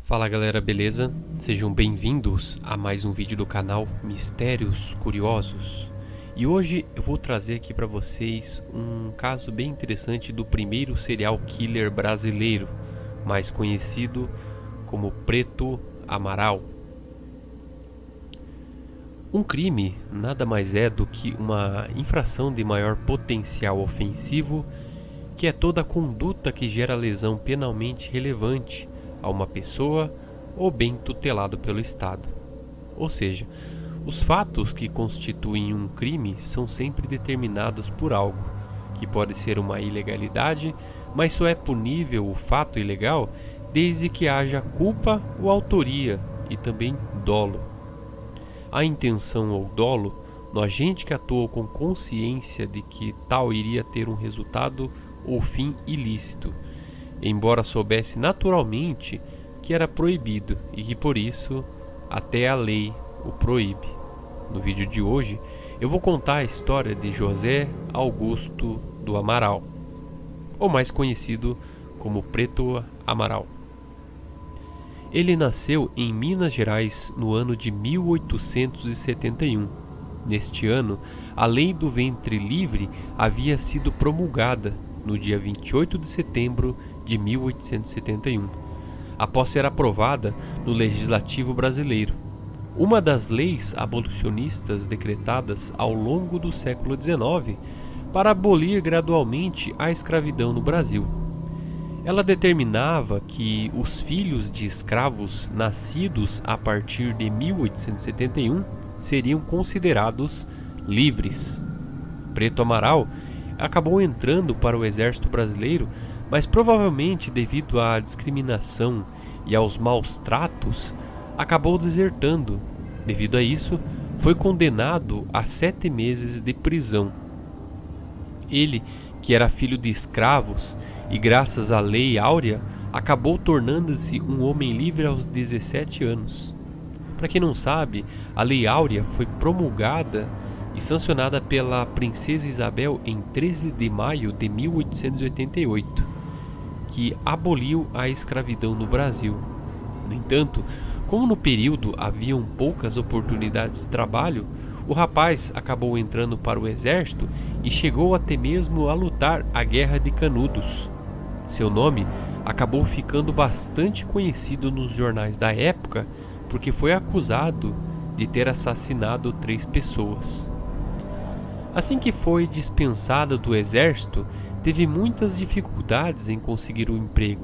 Fala galera, beleza? Sejam bem-vindos a mais um vídeo do canal Mistérios Curiosos. E hoje eu vou trazer aqui para vocês um caso bem interessante do primeiro serial killer brasileiro, mais conhecido como Preto Amaral. Um crime nada mais é do que uma infração de maior potencial ofensivo, que é toda conduta que gera lesão penalmente relevante a uma pessoa ou bem tutelado pelo Estado. Ou seja, os fatos que constituem um crime são sempre determinados por algo, que pode ser uma ilegalidade, mas só é punível o fato ilegal desde que haja culpa ou autoria e também dolo. A intenção ou dolo no agente que atuou com consciência de que tal iria ter um resultado ou fim ilícito, embora soubesse naturalmente que era proibido e que por isso até a lei o proíbe. No vídeo de hoje eu vou contar a história de José Augusto do Amaral, ou mais conhecido como Preto Amaral. Ele nasceu em Minas Gerais no ano de 1871. Neste ano, a Lei do Ventre Livre havia sido promulgada no dia 28 de setembro de 1871, após ser aprovada no Legislativo brasileiro, uma das leis abolicionistas decretadas ao longo do século XIX para abolir gradualmente a escravidão no Brasil. Ela determinava que os filhos de escravos nascidos a partir de 1871 seriam considerados livres. Preto Amaral acabou entrando para o exército brasileiro, mas provavelmente devido à discriminação e aos maus tratos, acabou desertando. Devido a isso, foi condenado a 7 meses de prisão. Ele, que era filho de escravos e graças à Lei Áurea, acabou tornando-se um homem livre aos 17 anos. Para quem não sabe, a Lei Áurea foi promulgada e sancionada pela Princesa Isabel em 13 de maio de 1888, que aboliu a escravidão no Brasil. No entanto, como no período haviam poucas oportunidades de trabalho, o rapaz acabou entrando para o exército e chegou até mesmo a lutar a Guerra de Canudos. Seu nome acabou ficando bastante conhecido nos jornais da época porque foi acusado de ter assassinado 3 pessoas. Assim que foi dispensado do exército, teve muitas dificuldades em conseguir um emprego.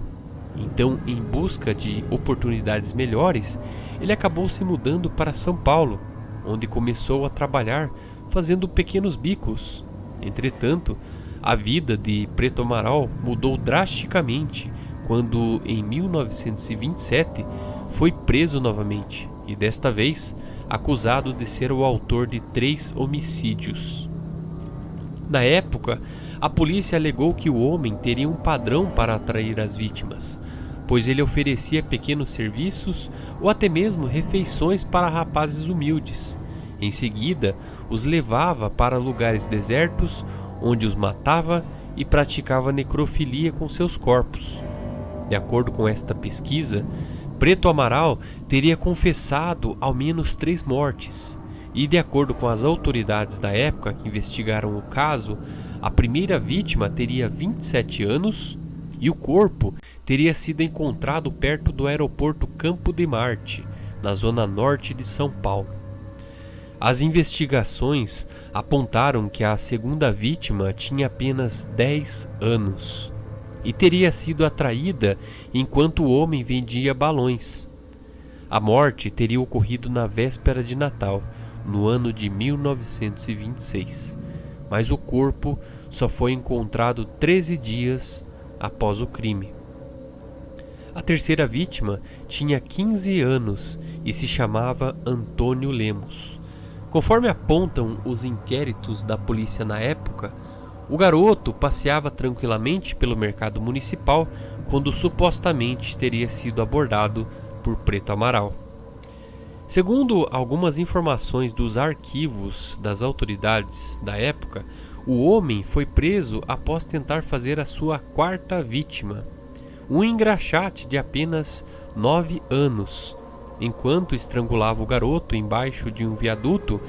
Então, em busca de oportunidades melhores, ele acabou se mudando para São Paulo, onde começou a trabalhar fazendo pequenos bicos. Entretanto, a vida de Preto Amaral mudou drasticamente quando, em 1927, foi preso novamente e, desta vez, acusado de ser o autor de 3 homicídios. Na época, a polícia alegou que o homem teria um padrão para atrair as vítimas, pois ele oferecia pequenos serviços ou até mesmo refeições para rapazes humildes. Em seguida, os levava para lugares desertos, onde os matava e praticava necrofilia com seus corpos. De acordo com esta pesquisa, Preto Amaral teria confessado ao menos 3 mortes. E de acordo com as autoridades da época que investigaram o caso, a primeira vítima teria 27 anos e o corpo teria sido encontrado perto do aeroporto Campo de Marte, na zona norte de São Paulo. As investigações apontaram que a segunda vítima tinha apenas 10 anos e teria sido atraída enquanto o homem vendia balões. A morte teria ocorrido na véspera de Natal, no ano de 1926, mas o corpo só foi encontrado 13 dias após o crime. A terceira vítima tinha 15 anos e se chamava Antônio Lemos. Conforme apontam os inquéritos da polícia na época, o garoto passeava tranquilamente pelo mercado municipal quando supostamente teria sido abordado por Preto Amaral. Segundo algumas informações dos arquivos das autoridades da época, o homem foi preso após tentar fazer a sua 4ª vítima. um engraxate de apenas 9 anos. Enquanto estrangulava o garoto embaixo de um viaduto,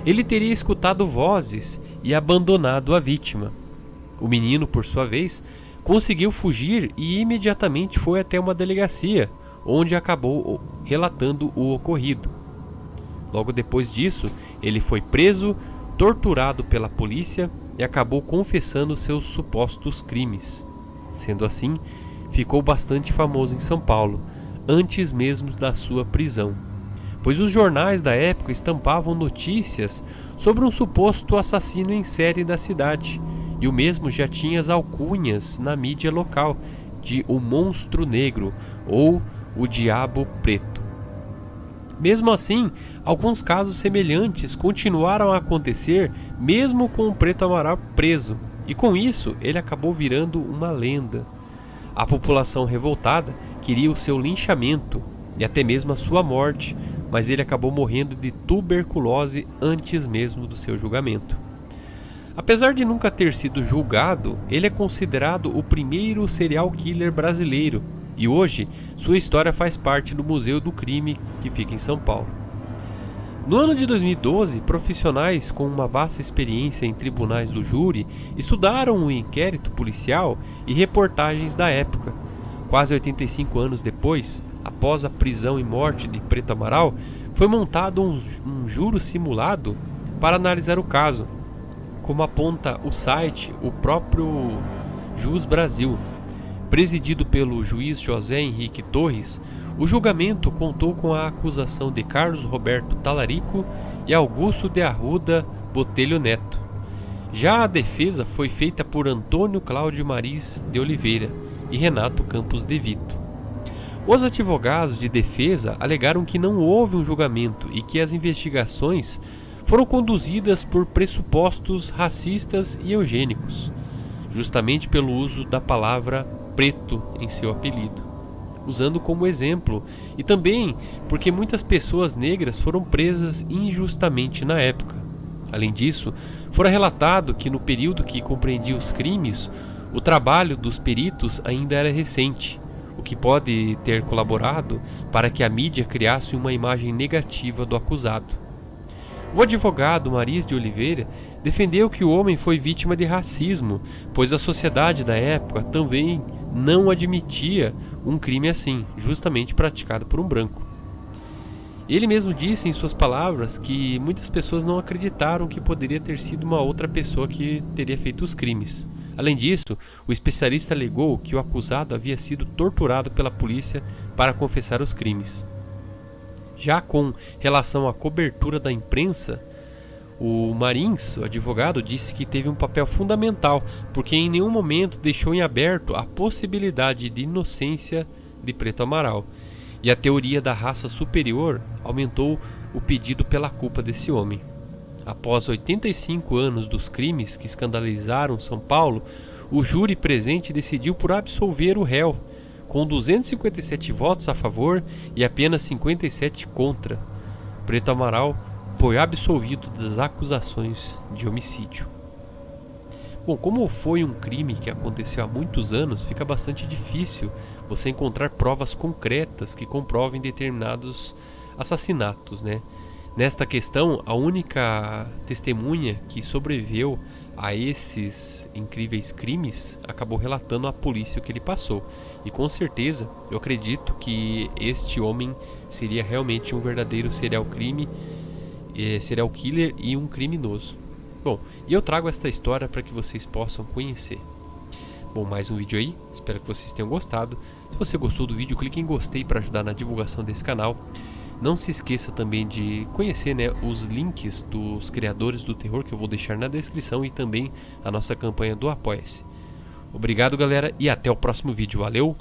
ele teria escutado vozes e abandonado a vítima. O menino, por sua vez, conseguiu fugir e imediatamente foi até uma delegacia, onde acabou relatando o ocorrido. Logo depois disso, ele foi preso, torturado pela polícia e acabou confessando seus supostos crimes. Sendo assim, ficou bastante famoso em São Paulo, antes mesmo da sua prisão, pois os jornais da época estampavam notícias sobre um suposto assassino em série da cidade, e o mesmo já tinha as alcunhas na mídia local de o Monstro Negro ou o Diabo Preto. Mesmo assim, alguns casos semelhantes continuaram a acontecer mesmo com o Preto Amaral preso, e com isso ele acabou virando uma lenda. A população revoltada queria o seu linchamento e até mesmo a sua morte, mas ele acabou morrendo de tuberculose antes mesmo do seu julgamento. Apesar de nunca ter sido julgado, ele é considerado o primeiro serial killer brasileiro e hoje sua história faz parte do Museu do Crime, que fica em São Paulo. No ano de 2012, profissionais com uma vasta experiência em tribunais do júri estudaram o inquérito policial e reportagens da época. Quase 85 anos depois, após a prisão e morte de Preto Amaral, foi montado um júri simulado para analisar o caso, como aponta o site O Próprio Jus Brasil. Presidido pelo juiz José Henrique Torres, o julgamento contou com a acusação de Carlos Roberto Talarico e Augusto de Arruda Botelho Neto. Já a defesa foi feita por Antônio Cláudio Maris de Oliveira e Renato Campos de Vito. Os advogados de defesa alegaram que não houve um julgamento e que as investigações foram conduzidas por pressupostos racistas e eugênicos, justamente pelo uso da palavra preto em seu apelido, usando como exemplo, e também porque muitas pessoas negras foram presas injustamente na época. Além disso, fora relatado que no período que compreendia os crimes, o trabalho dos peritos ainda era recente, o que pode ter colaborado para que a mídia criasse uma imagem negativa do acusado. O advogado Maris de Oliveira defendeu que o homem foi vítima de racismo, pois a sociedade da época também não admitia um crime assim, justamente praticado por um branco. Ele mesmo disse em suas palavras que muitas pessoas não acreditaram que poderia ter sido uma outra pessoa que teria feito os crimes. Além disso, o especialista alegou que o acusado havia sido torturado pela polícia para confessar os crimes. Já com relação à cobertura da imprensa, o Marins, o advogado, disse que teve um papel fundamental, porque em nenhum momento deixou em aberto a possibilidade de inocência de Preto Amaral, e a teoria da raça superior aumentou o pedido pela culpa desse homem. Após 85 anos dos crimes que escandalizaram São Paulo, o júri presente decidiu por absolver o réu, com 257 votos a favor e apenas 57 contra. Preto Amaral foi absolvido das acusações de homicídio. Bom, como foi um crime que aconteceu há muitos anos, fica bastante difícil você encontrar provas concretas que comprovem determinados assassinatos, né? Nesta questão, a única testemunha que sobreviveu a esses incríveis crimes acabou relatando à polícia o que ele passou. E com certeza, eu acredito que este homem seria realmente um verdadeiro serial killer e um criminoso. Bom, e eu trago esta história para que vocês possam conhecer. Bom, mais um vídeo aí, espero que vocês tenham gostado. Se você gostou do vídeo, clique em gostei para ajudar na divulgação desse canal. Não se esqueça também de conhecer, né, os links dos criadores do terror que eu vou deixar na descrição e também a nossa campanha do Apoia-se. Obrigado, galera, e até o próximo vídeo. Valeu!